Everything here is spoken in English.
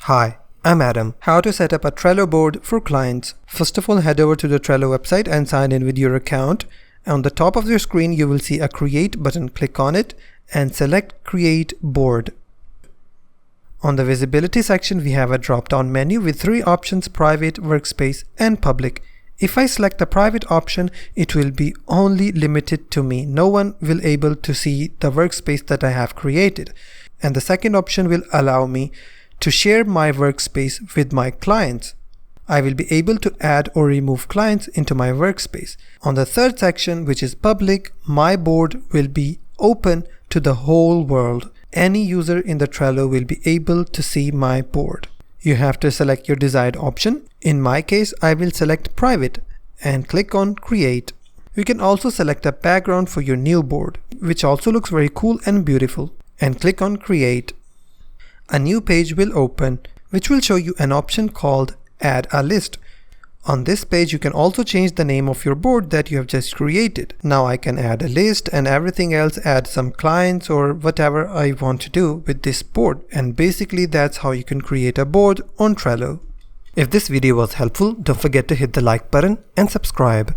Hi, I'm Adam. How to set up a Trello board for clients. First of all, head over to the Trello website and sign in with your account. On the top of your screen, you will see a Create button. Click on it and select Create Board. On the visibility section, we have a drop-down menu with three options: private, workspace, and public. If I select the private option, it will be only limited to me. No one will be able to see the workspace that I have created. And the second option will allow me to share my workspace with my clients. I will be able to add or remove clients into my workspace. On the third section, which is public, my board will be open to the whole world. Any user in the Trello will be able to see my board. You have to select your desired option. In my case, I will select private and click on Create. You can also select a background for your new board, which also looks very cool and beautiful, and click on Create. A new page will open, which will show you an option called Add a List. On this page, you can also change the name of your board that you have just created. Now I can add a list and everything else, add some clients or whatever I want to do with this board. And basically that's how you can create a board on Trello. If this video was helpful, don't forget to hit the like button and subscribe.